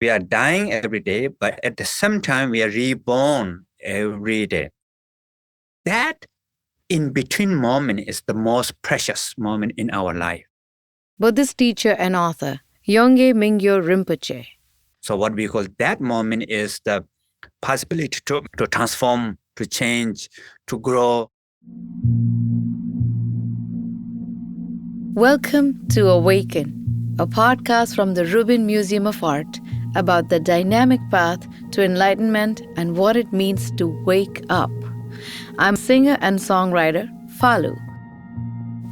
We are dying every day, but at the same time, we are reborn every day. That in-between moment is the most precious moment in our life. Buddhist teacher and author, Yongey Mingyur Rinpoche. So what we call that moment is the possibility to transform, to change, to grow. Welcome to AWAKEN, a podcast from the Rubin Museum of Art about the dynamic path to enlightenment and what it means to wake up. I'm singer and songwriter Falu.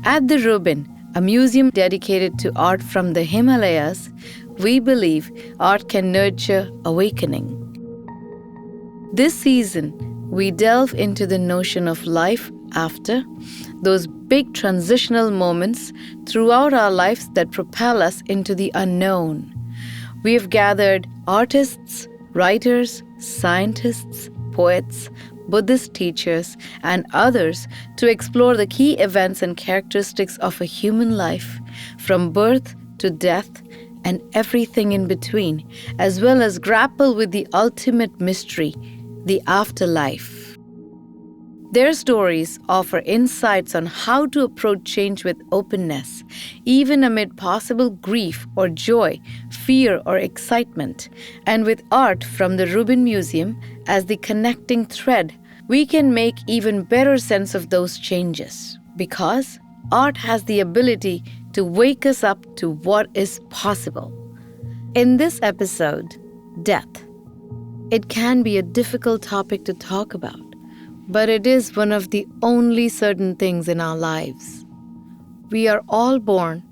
At the Rubin, a museum dedicated to art from the Himalayas, we believe art can nurture awakening. This season, we delve into the notion of life after, those big transitional moments throughout our lives that propel us into the unknown. We have gathered artists, writers, scientists, poets, Buddhist teachers, and others to explore the key events and characteristics of a human life, from birth to death and everything in between, as well as grapple with the ultimate mystery, the afterlife. Their stories offer insights on how to approach change with openness, even amid possible grief or joy, fear or excitement. And with art from the Rubin Museum as the connecting thread, we can make even better sense of those changes, because art has the ability to wake us up to what is possible. In this episode, death. It can be a difficult topic to talk about, but it is one of the only certain things in our lives. We are all born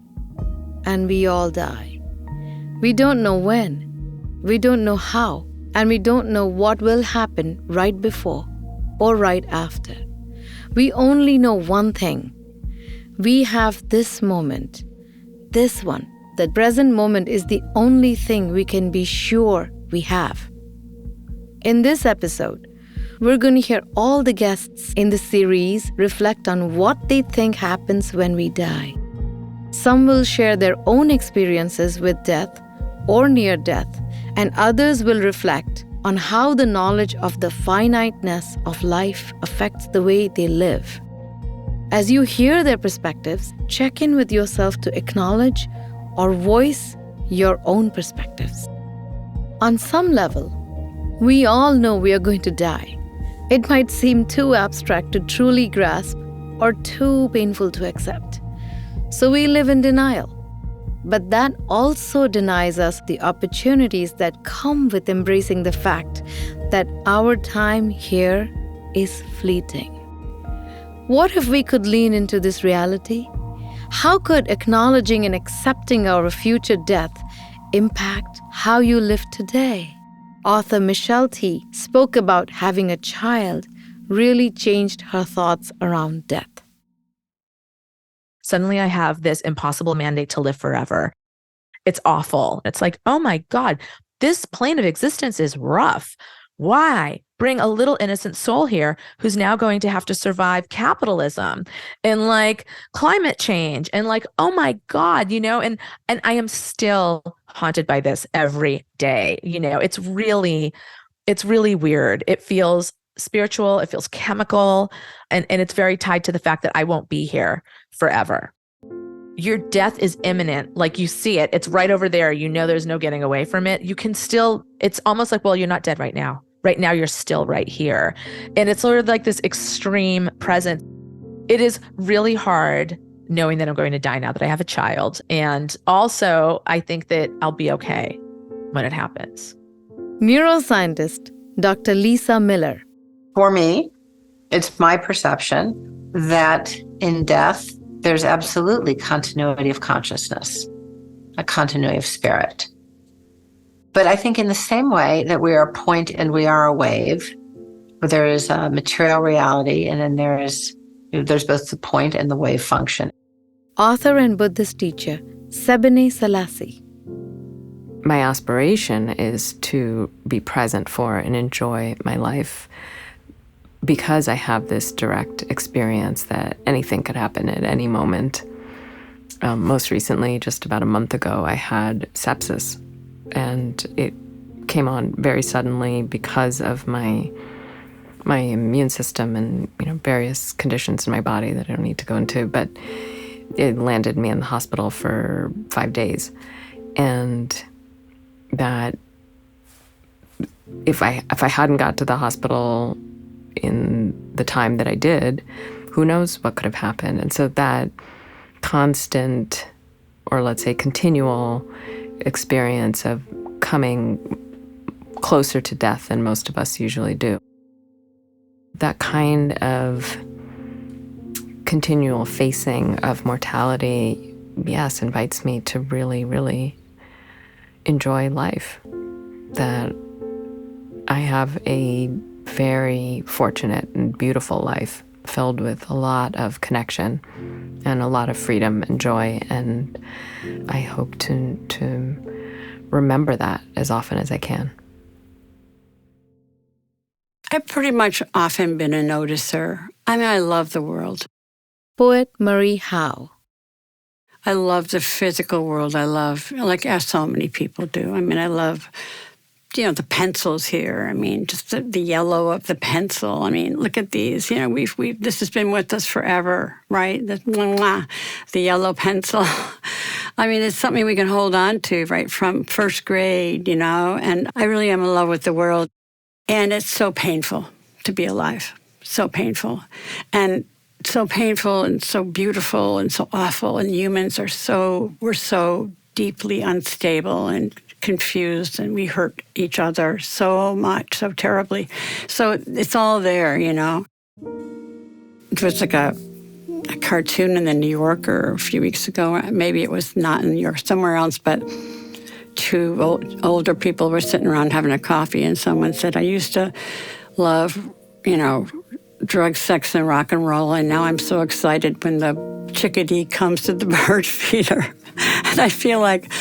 and we all die. We don't know when, we don't know how, and we don't know what will happen right before or right after. We only know one thing. We have this moment, this one. The present moment is the only thing we can be sure we have. In this episode, we're going to hear all the guests in the series reflect on what they think happens when we die. Some will share their own experiences with death or near death, and others will reflect on how the knowledge of the finiteness of life affects the way they live. As you hear their perspectives, check in with yourself to acknowledge or voice your own perspectives. On some level, we all know we are going to die. It might seem too abstract to truly grasp or too painful to accept. So we live in denial. But that also denies us the opportunities that come with embracing the fact that our time here is fleeting. What if we could lean into this reality? How could acknowledging and accepting our future death impact how you live today? Author Michelle T. spoke about having a child really changed her thoughts around death. Suddenly I have this impossible mandate to live forever. It's awful. It's like, oh my God, this plane of existence is rough. Why bring a little innocent soul here who's now going to have to survive capitalism and like climate change and like, oh my God, and I am still haunted by this every day. It's really weird. It feels spiritual, it feels chemical, and it's very tied to the fact that I won't be here forever. Your death is imminent. Like you see it, it's right over there. There's no getting away from it. You can still, it's almost like, well, you're not dead right now. Right now, you're still right here. And it's sort of like this extreme presence. It is really hard knowing that I'm going to die now that I have a child. And also, I think that I'll be okay when it happens. Neuroscientist Dr. Lisa Miller. For me, it's my perception that in death, there's absolutely continuity of consciousness, a continuity of spirit. But I think in the same way that we are a point and we are a wave, where there is a material reality, and then there's both the point and the wave function. Author and Buddhist teacher, Sebene Selassie. My aspiration is to be present for and enjoy my life because I have this direct experience that anything could happen at any moment. Most recently, just about a month ago, I had sepsis, and it came on very suddenly because of my immune system and, various conditions in my body that I don't need to go into, but it landed me in the hospital for 5 days. And that if I hadn't got to the hospital in the time that I did, who knows what could have happened. And so that constant, or let's say continual experience of coming closer to death than most of us usually do, that kind of continual facing of mortality, yes, invites me to really, really enjoy life. That I have a very fortunate and beautiful life filled with a lot of connection and a lot of freedom and joy, and I hope to remember that as often as I can. I've pretty much often been a noticer. I love the world. Poet Marie Howe. I love the physical world. I love, as so many people do. I love, the pencils here. Just the yellow of the pencil. Look at these. This has been with us forever, right? The yellow pencil. It's something we can hold on to right from first grade, and I really am in love with the world. And it's so painful to be alive. So painful. And so painful and so beautiful and so awful. And humans we're so deeply unstable and confused, and we hurt each other so much, so terribly. So it's all there, It was like a cartoon in the New Yorker a few weeks ago. Maybe it was not in New York, somewhere else, but two older people were sitting around having a coffee, and someone said, I used to love, drugs, sex, and rock and roll, and now I'm so excited when the chickadee comes to the bird feeder. And I feel like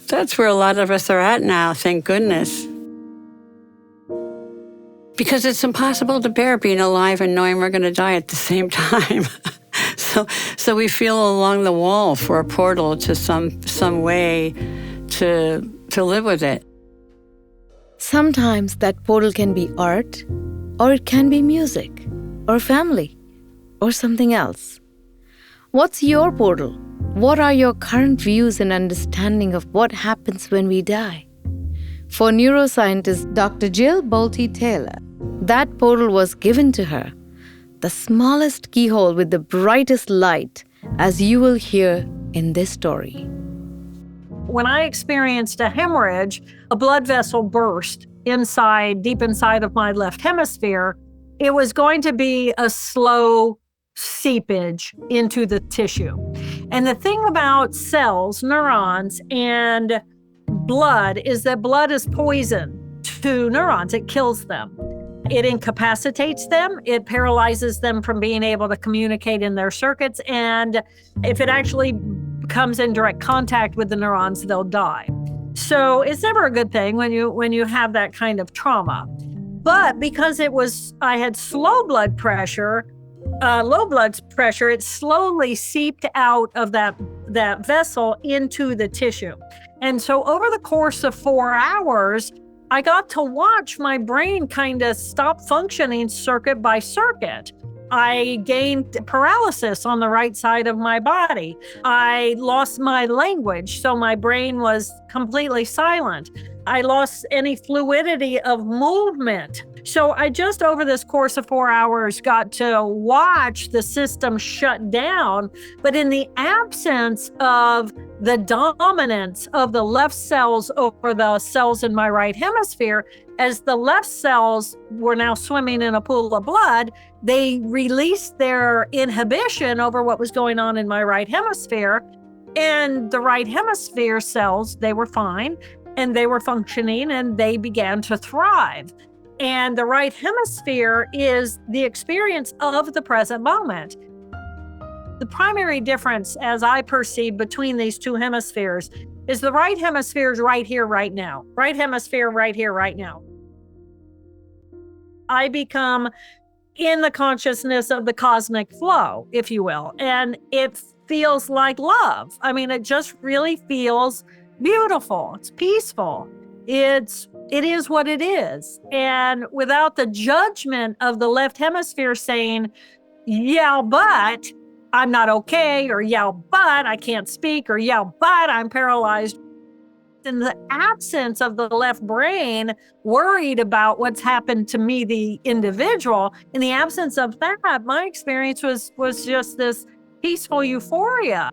that's where a lot of us are at now, thank goodness. Because it's impossible to bear being alive and knowing we're going to die at the same time. So we feel along the wall for a portal to some way to live with it. Sometimes that portal can be art, or it can be music, or family, or something else. What's your portal? What are your current views and understanding of what happens when we die? For neuroscientist Dr. Jill Bolte Taylor, that portal was given to her, the smallest keyhole with the brightest light, as you will hear in this story. When I experienced a hemorrhage, a blood vessel burst deep inside of my left hemisphere. It was going to be a slow seepage into the tissue. And the thing about cells, neurons, and blood is that blood is poison to neurons. It kills them. It incapacitates them. It paralyzes them from being able to communicate in their circuits. And if it actually comes in direct contact with the neurons, they'll die. So it's never a good thing when you have that kind of trauma. But because I had low blood pressure, it slowly seeped out of that vessel into the tissue. And so over the course of 4 hours, I got to watch my brain kind of stop functioning circuit by circuit. I gained paralysis on the right side of my body. I lost my language, so my brain was completely silent. I lost any fluidity of movement. So I just over this course of 4 hours got to watch the system shut down, but in the absence of the dominance of the left cells over the cells in my right hemisphere, as the left cells were now swimming in a pool of blood, they released their inhibition over what was going on in my right hemisphere. And the right hemisphere cells, they were fine and they were functioning and they began to thrive. And the right hemisphere is the experience of the present moment. The primary difference, as I perceive, between these two hemispheres is the right hemisphere is right here, right now. Right hemisphere, right here, right now. I become in the consciousness of the cosmic flow, if you will. And it feels like love. I mean, it just really feels beautiful. It's peaceful. It's it is what it is. And without the judgment of the left hemisphere saying, yeah, but I'm not okay, or yeah, but I can't speak, or yeah, but I'm paralyzed. In the absence of the left brain worried about what's happened to me, the individual, in the absence of that, my experience was just this peaceful euphoria.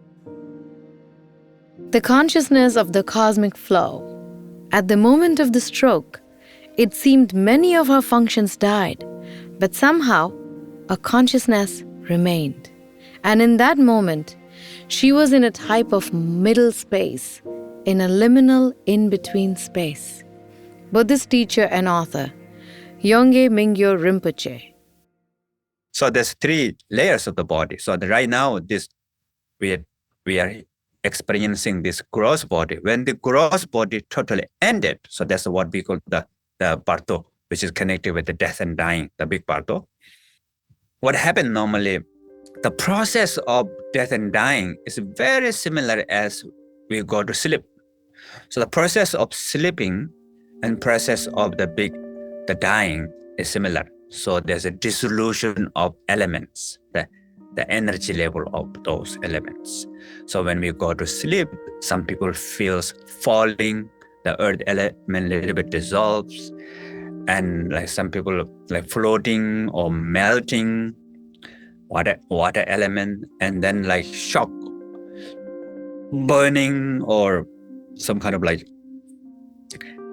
The consciousness of the cosmic flow. At the moment of the stroke, it seemed many of her functions died, but somehow a consciousness remained. And in that moment, she was in a type of middle space, in a liminal in-between space. Buddhist teacher and author, Yongey Mingyur Rinpoche. So there's 3 layers of the body. So right now, we are experiencing this gross body. When the gross body totally ended, so that's what we call the Bardo, which is connected with the death and dying, the big Bardo. What happened normally, the process of death and dying is very similar as we go to sleep. So the process of sleeping and process of the dying is similar. So there's a dissolution of elements, the energy level of those elements. So when we go to sleep, some people feels falling, the earth element a little bit dissolves, and like some people like floating or melting, water element, and then like shock, burning, or some kind of like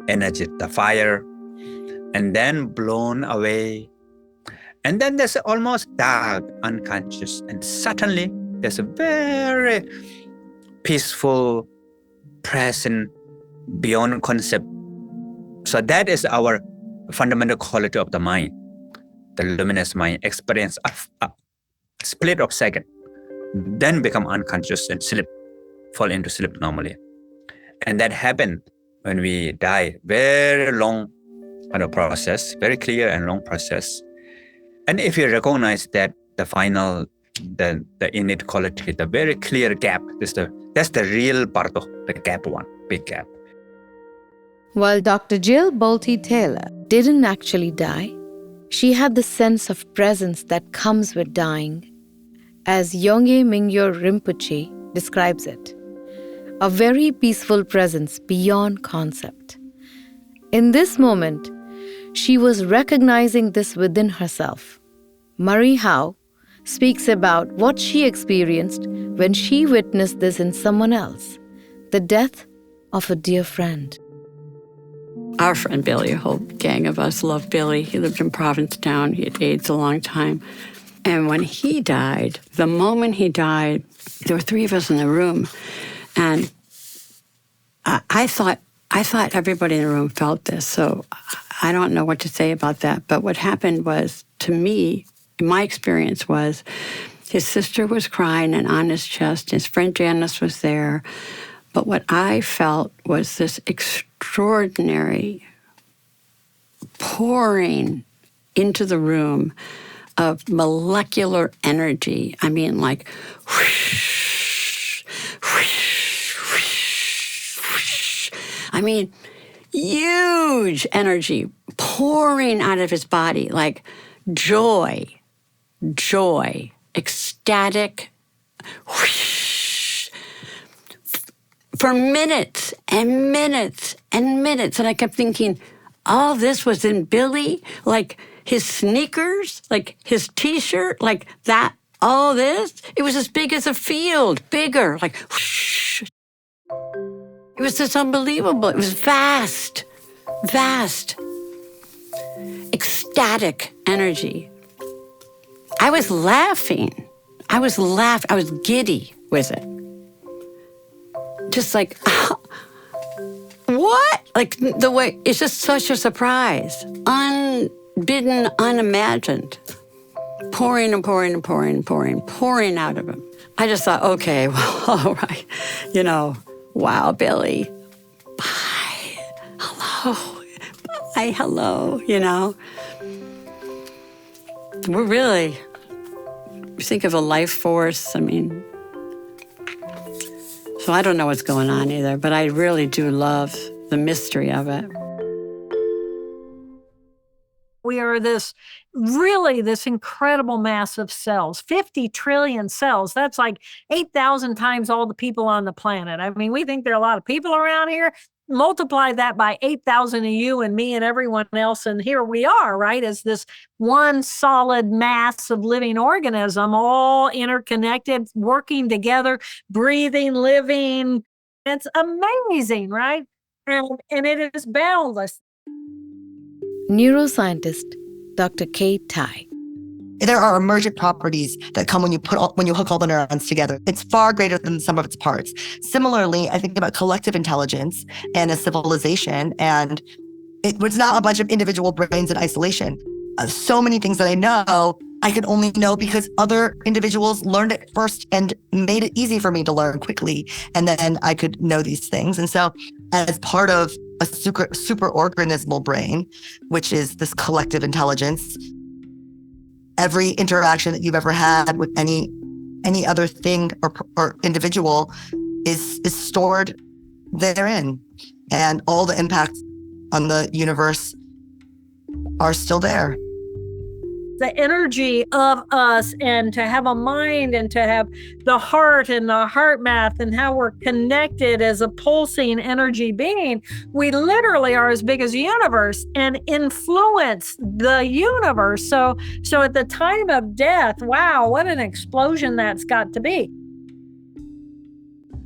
energy, the fire, and then blown away. And then there's almost dark, unconscious, and suddenly there's a very peaceful, present, beyond concept. So that is our fundamental quality of the mind, the luminous mind, experience a split of second, then become unconscious and sleep, fall into sleep normally. And that happened when we die, very long kind of process, very clear and long process. And if you recognize that the final, the innate quality, the very clear gap, that's the real Bardo, the gap one, big gap. While Dr. Jill Bolte Taylor didn't actually die, she had the sense of presence that comes with dying, as Yongey Mingyur Rinpoche describes it. A very peaceful presence beyond concept. In this moment, she was recognizing this within herself. Marie Howe speaks about what she experienced when she witnessed this in someone else, the death of a dear friend. Our friend Billy, a whole gang of us loved Billy. He lived in Provincetown. He had AIDS a long time. And when he died, the moment he died, there were 3 of us in the room. And I thought everybody in the room felt this. So I don't know what to say about that. But what happened was, to me, my experience was, his sister was crying and on his chest. His friend Janice was there. But what I felt was this extraordinary pouring into the room of molecular energy. I mean, like, whoosh, whoosh, whoosh, whoosh. I mean, huge energy pouring out of his body, like joy, ecstatic, whoosh, for minutes and minutes and minutes. And I kept thinking, all this was in Billy, like his sneakers, like his T-shirt, like that, all this. It was as big as a field, bigger, like whoosh. It was just unbelievable. It was vast, ecstatic energy. I was laughing. I was giddy with it. Just like, what? Like the way, it's just such a surprise. Unbidden, unimagined. Pouring and pouring and pouring and pouring, pouring out of him. I just thought, okay, well, all right. You know, wow, Billy. Bye. Hello. Bye, hello, you know. We think of a life force, I mean. So I don't know what's going on either, but I really do love the mystery of it. We are this incredible mass of cells, 50 trillion cells. That's like 8,000 times all the people on the planet. I mean, we think there are a lot of people around here. Multiply that by 8,000 of you and me and everyone else. And here we are, right? As this one solid mass of living organism, all interconnected, working together, breathing, living. It's amazing, right? And it is boundless. Neuroscientist Dr. Kay Tai. There are emergent properties that come when you hook all the neurons together. It's far greater than the sum of its parts. Similarly, I think about collective intelligence and a civilization, and it was not a bunch of individual brains in isolation. So many things that I know, I could only know because other individuals learned it first and made it easy for me to learn quickly. And then I could know these things. And so as part of a super organismal brain, which is this collective intelligence, every interaction that you've ever had with any other thing or individual is stored therein. And all the impacts on the universe are still there. The energy of us, and to have a mind, and to have the heart and the heart math, and how we're connected as a pulsing energy being. We literally are as big as the universe and influence the universe. So at the time of death, wow, what an explosion that's got to be.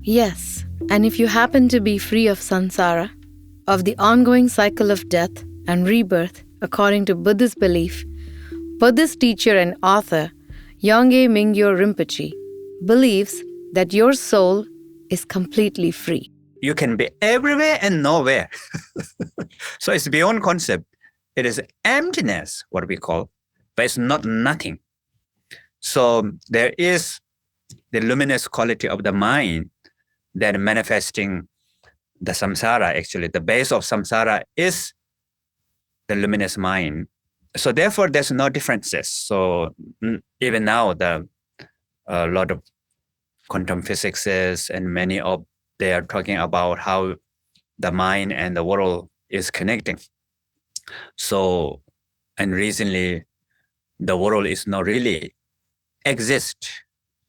Yes, and if you happen to be free of samsara, of the ongoing cycle of death and rebirth according to Buddhist belief, Buddhist teacher and author Yongey Mingyur Rinpoche believes that your soul is completely free. You can be everywhere and nowhere. So it's beyond concept. It is emptiness, what we call, but it's not nothing. So there is the luminous quality of the mind that manifesting the samsara. Actually, the base of samsara is the luminous mind. So therefore, there's no differences. So even now, a lot of quantum physicists and many of they are talking about how the mind and the world is connecting. So, and recently, the world is not really exist,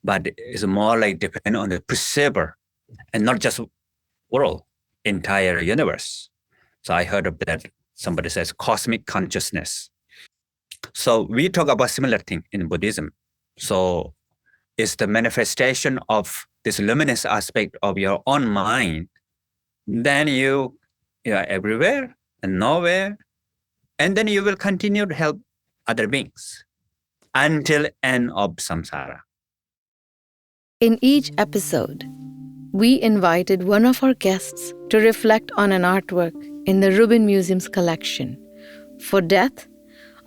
but it's more like depend on the perceiver, and not just world, entire universe. So I heard of that. Somebody says cosmic consciousness. So we talk about similar thing in Buddhism. So it's the manifestation of this luminous aspect of your own mind. Then you are everywhere and nowhere. And then you will continue to help other beings until end of samsara. In each episode, we invited one of our guests to reflect on an artwork in the Rubin Museum's collection. For Death,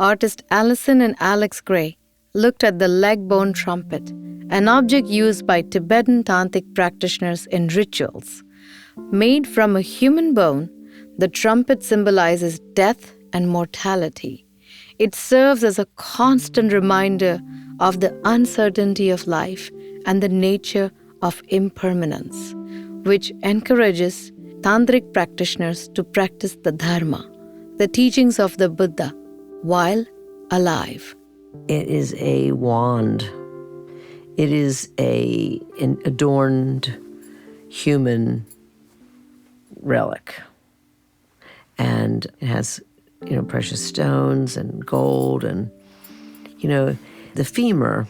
artist Allyson and Alex Gray looked at the leg bone trumpet, an object used by Tibetan tantric practitioners in rituals. Made from a human bone, the trumpet symbolizes death and mortality. It serves as a constant reminder of the uncertainty of life and the nature of impermanence, which encourages tantric practitioners to practice the Dharma, the teachings of the Buddha, while alive. It is a wand. It is an adorned human relic. And it has, precious stones and gold and, the femur,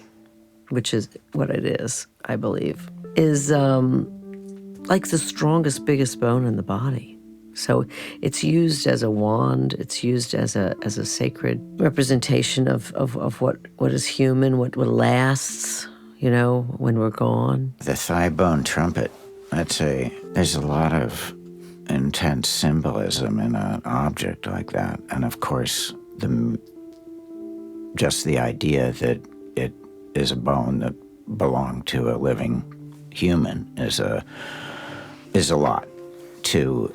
which is what it is, I believe, is like the strongest, biggest bone in the body. So it's used as a wand. It's used as a sacred representation of what is human, what lasts, when we're gone. The thigh bone trumpet, there's a lot of intense symbolism in an object like that. And of course, just the idea that it is a bone that belonged to a living human is a lot to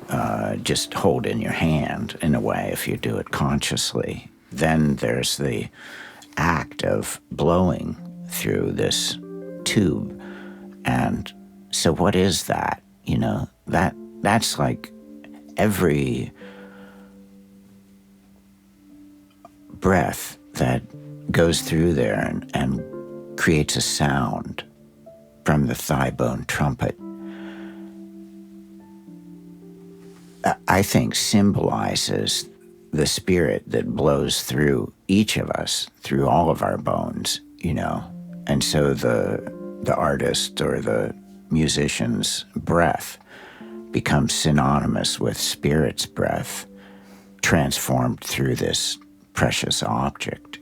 just hold in your hand, in a way, if you do it consciously. Then there's the act of blowing through this tube. And so what is that? That's like every breath that goes through there and creates a sound from the thigh bone trumpet, I think symbolizes the spirit that blows through each of us, through all of our bones, you know. And so the artist or the musician's breath becomes synonymous with spirit's breath, transformed through this precious object.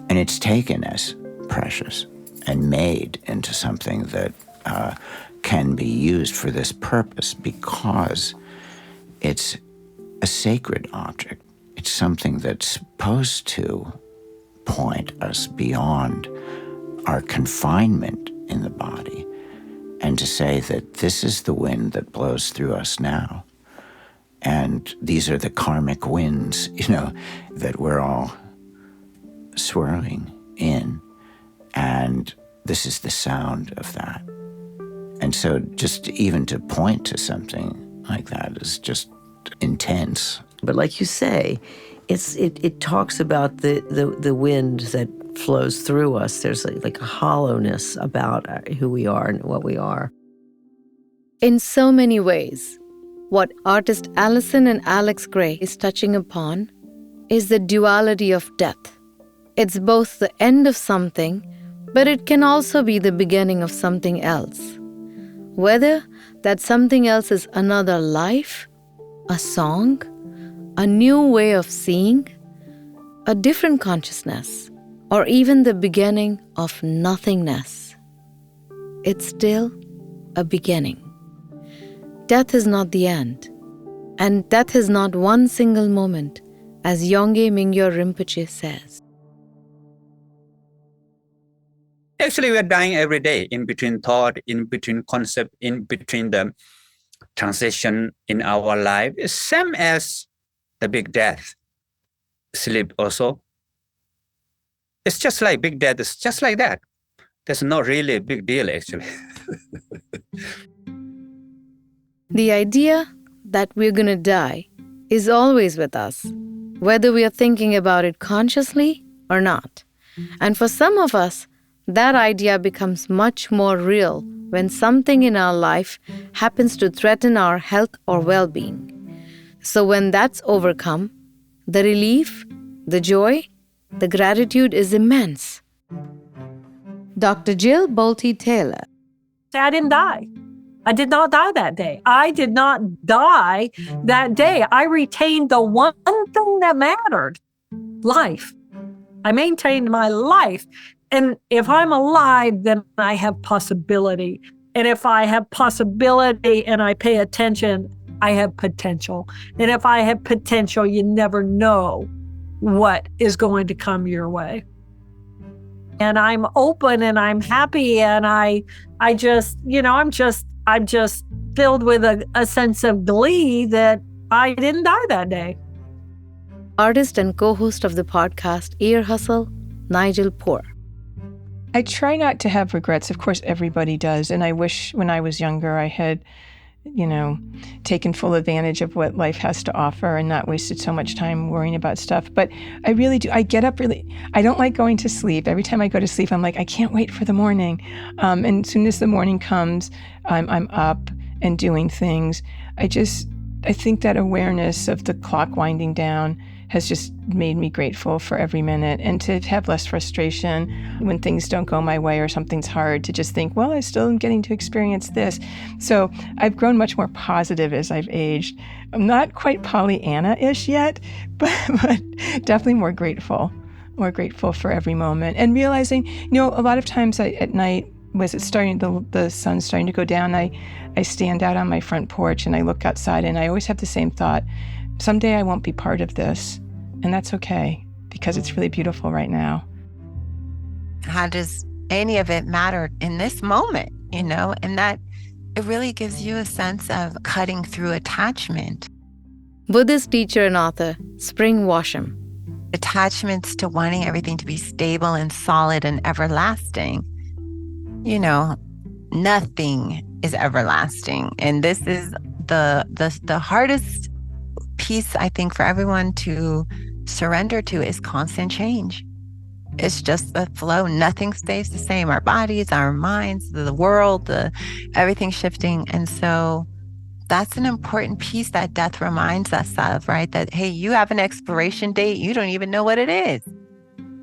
And it's taken as precious and made into something that can be used for this purpose because it's a sacred object. It's something that's supposed to point us beyond our confinement in the body and to say that this is the wind that blows through us now. And these are the karmic winds, you know, that we're all swirling in. And this is the sound of that. And so just even to point to something like that is just intense. But like you say, it talks about the wind that flows through us. There's like a hollowness about who we are and what we are. In so many ways, what artist Allyson and Alex Gray is touching upon is the duality of death. It's both the end of something, but it can also be the beginning of something else. Whether that something else is another life, a song, a new way of seeing, a different consciousness, or even the beginning of nothingness. It's still a beginning. Death is not the end, and death is not one single moment, as Yongey Mingyur Rinpoche says. Actually, we are dying every day, in between thought, in between concept, in between the transition in our life. It's same as the big death. Sleep also. It's just like big death. It's just like that. There's not really a big deal, actually. The idea that we're going to die is always with us, whether we are thinking about it consciously or not. And for some of us, that idea becomes much more real when something in our life happens to threaten our health or well-being. So when that's overcome, the relief, the joy, the gratitude is immense. Dr. Jill Bolte Taylor. I didn't die. I did not die that day. I did not die that day. I retained the one thing that mattered, life. I maintained my life. And if I'm alive, then I have possibility. And if I have possibility and I pay attention, I have potential. And if I have potential, you never know what is going to come your way. And I'm open and I'm happy and I just, you know, I'm just filled with a sense of glee that I didn't die that day. Artist and co-host of the podcast Ear Hustle, Nigel Poor. I try not to have regrets. Of course, everybody does. And I wish when I was younger, I had, you know, taken full advantage of what life has to offer and not wasted so much time worrying about stuff. But I really do. I get up I don't like going to sleep. Every time I go to sleep, I'm like, I can't wait for the morning. And as soon as the morning comes, I'm up and doing things. I think that awareness of the clock winding down has just made me grateful for every minute, and to have less frustration when things don't go my way or something's hard, to just think, well, I still am getting to experience this. So I've grown much more positive as I've aged. I'm not quite Pollyanna-ish yet, but definitely more grateful for every moment. And realizing, you know, a lot of times at night, was it starting, the sun's starting to go down, I stand out on my front porch and I look outside and I always have the same thought, someday I won't be part of this. And that's okay, because it's really beautiful right now. How does any of it matter in this moment, you know? And that it really gives you a sense of cutting through attachment. Buddhist teacher and author, Spring Washam. Attachments to wanting everything to be stable and solid and everlasting. You know, nothing is everlasting. And this is the hardest piece, I think, for everyone to surrender to is constant change. It's just a flow. Nothing stays the same. Our bodies, our minds, the world, everything shifting. And so that's an important piece that death reminds us of, right? That, hey, you have an expiration date. You don't even know what it is.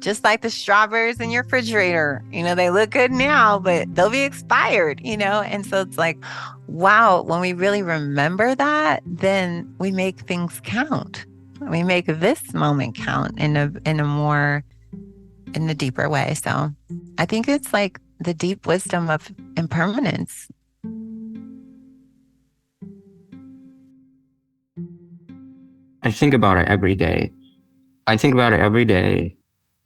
Just like the strawberries in your refrigerator, they look good now, but they'll be expired, And so it's like, wow, when we really remember that, then we make things count. We make this moment count in a deeper way. So I think it's like the deep wisdom of impermanence. I think about it every day.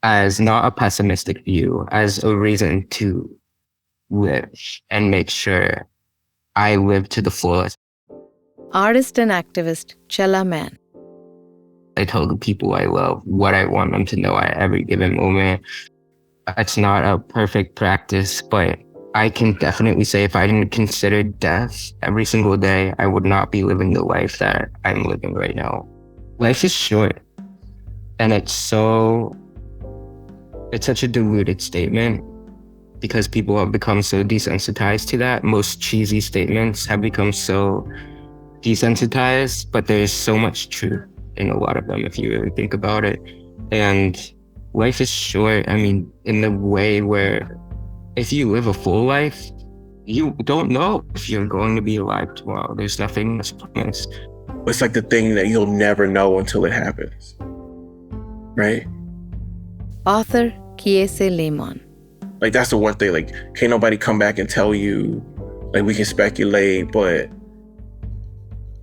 As not a pessimistic view, as a reason to live and make sure I live to the fullest. Artist and activist Chella Man. I tell the people I love what I want them to know at every given moment. It's not a perfect practice, but I can definitely say if I didn't consider death every single day, I would not be living the life that I'm living right now. Life is short, and it's such a diluted statement because people have become so desensitized to that. Most cheesy statements have become so desensitized, but there's so much truth in a lot of them if you really think about it. And life is short, in the way where if you live a full life, you don't know if you're going to be alive tomorrow. There's nothing that's promised. It's like the thing that you'll never know until it happens, right? Author Kiese Laymon. Like, that's the one thing, like, can't nobody come back and tell you, like, we can speculate, but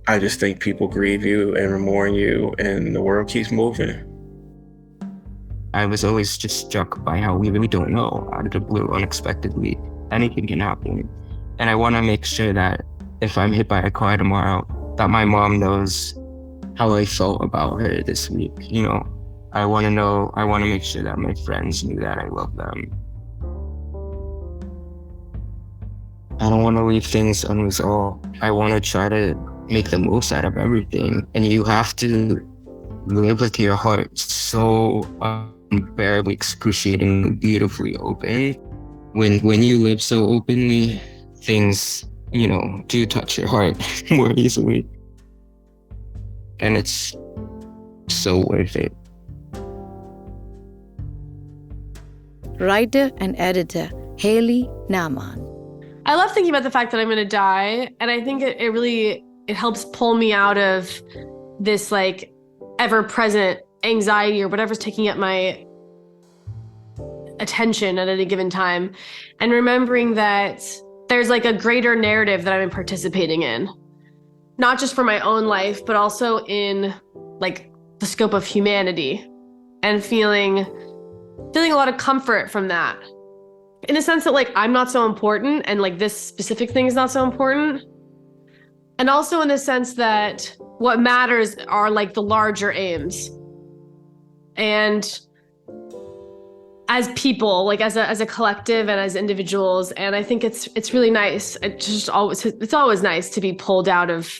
I just think people grieve you and mourn you, and the world keeps moving. I was always just struck by how we really don't know. Out of the blue, unexpectedly, anything can happen. And I want to make sure that if I'm hit by a car tomorrow, that my mom knows how I felt about her this week. I want to make sure that my friends knew that I love them. I don't want to leave things unresolved. I want to try to make the most out of everything. And you have to live with your heart so unbearably, excruciatingly, beautifully open. When you live so openly, things, do touch your heart more easily. And it's so worth it. Writer and editor Haley Nahman. I love thinking about the fact that I'm going to die, and I think it really helps pull me out of this like ever-present anxiety or whatever's taking up my attention at any given time, and remembering that there's like a greater narrative that I'm participating in, not just for my own life, but also in like the scope of humanity, and feeling a lot of comfort from that. In the sense that like I'm not so important and like this specific thing is not so important. And also in the sense that what matters are like the larger aims. And as people, like as a collective and as individuals, and I think it's really nice. It's always nice to be pulled out of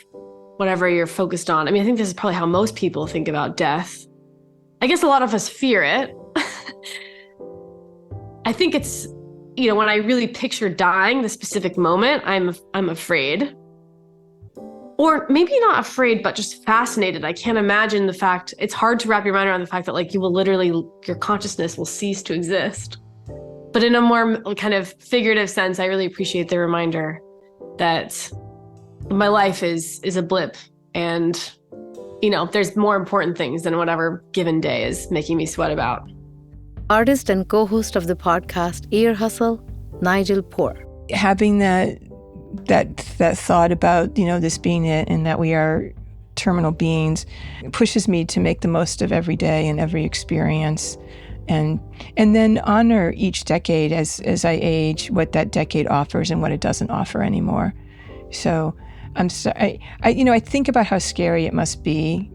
whatever you're focused on. I think this is probably how most people think about death. I guess a lot of us fear it. I think it's, when I really picture dying, the specific moment, I'm afraid. Or maybe not afraid, but just fascinated. I can't imagine the fact, it's hard to wrap your mind around the fact that like your consciousness will cease to exist. But in a more kind of figurative sense, I really appreciate the reminder that my life is a blip, and, there's more important things than whatever given day is making me sweat about. Artist and co-host of the podcast Ear Hustle, Nigel Poor. Having that thought about, this being it and that we are terminal beings pushes me to make the most of every day and every experience, and then honor each decade as I age, what that decade offers and what it doesn't offer anymore. So I think about how scary it must be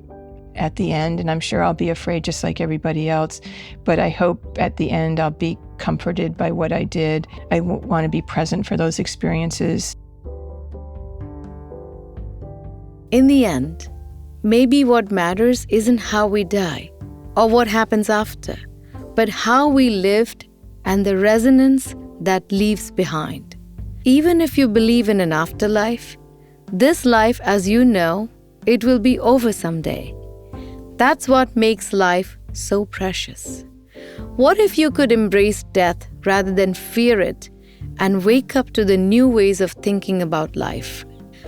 at the end, and I'm sure I'll be afraid just like everybody else, but I hope at the end I'll be comforted by what I did. I want to be present for those experiences. In the end, maybe what matters isn't how we die or what happens after, but how we lived and the resonance that leaves behind. Even if you believe in an afterlife, this life, as you know, it will be over someday. That's what makes life so precious. What if you could embrace death rather than fear it and wake up to the new ways of thinking about life?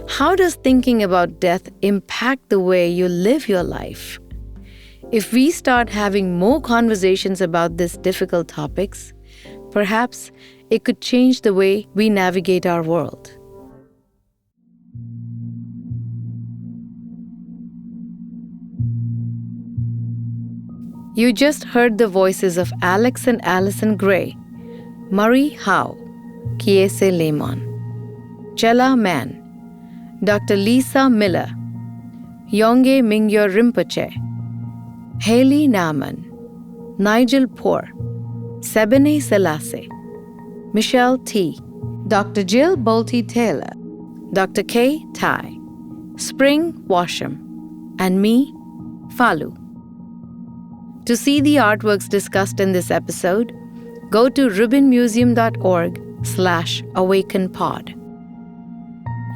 How does thinking about death impact the way you live your life? If we start having more conversations about these difficult topics, perhaps it could change the way we navigate our world. You just heard the voices of Alex and Allyson Gray, Marie Howe, Kiese Laymon, Chella Man, Dr. Lisa Miller, Yongey Mingyur Rinpoche, Haley Nahman, Nigel Poor, Sebene Selassie, Michelle T., Dr. Jill Bolte Taylor, Dr. K. Tai, Spring Washam, and me, Falu. To see the artworks discussed in this episode, go to rubinmuseum.org/awakenpod.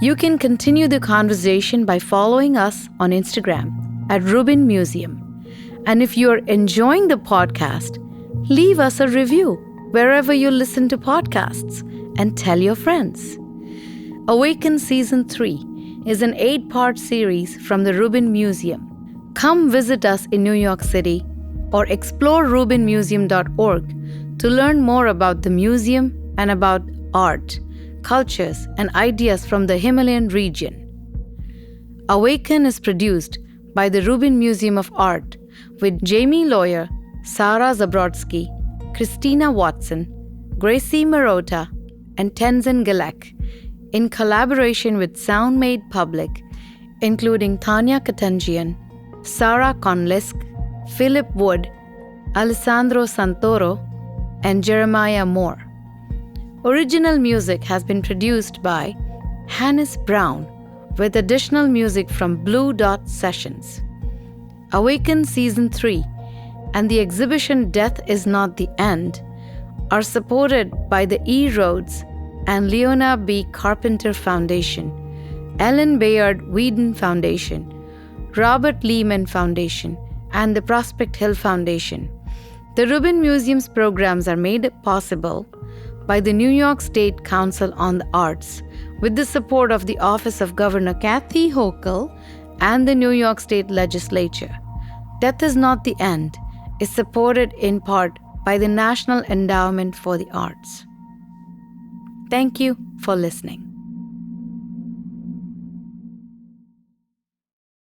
You can continue the conversation by following us on Instagram at Rubin Museum. And if you're enjoying the podcast, leave us a review wherever you listen to podcasts and tell your friends. Awaken Season 3 is an 8-part series from the Rubin Museum. Come visit us in New York City or explore rubinmuseum.org to learn more about the museum and about art, cultures, and ideas from the Himalayan region. Awaken is produced by the Rubin Museum of Art with Jamie Lawyer, Sarah Zabrodsky, Christina Watson, Gracie Marota, and Tenzin Gilek, in collaboration with Sound Made Public, including Tanya Katanjian, Sarah Conlisk, Philip Wood, Alessandro Santoro, and Jeremiah Moore. Original music has been produced by Hannes Brown, with additional music from Blue Dot Sessions. Awaken Season 3 and the exhibition Death is Not the End are supported by the E. Rhodes and Leona B. Carpenter Foundation, Ellen Bayard Whedon Foundation, Robert Lehman Foundation, and the Prospect Hill Foundation. The Rubin Museum's programs are made possible by the New York State Council on the Arts, with the support of the Office of Governor Kathy Hochul and the New York State Legislature. Death is Not the End is supported in part by the National Endowment for the Arts. Thank you for listening.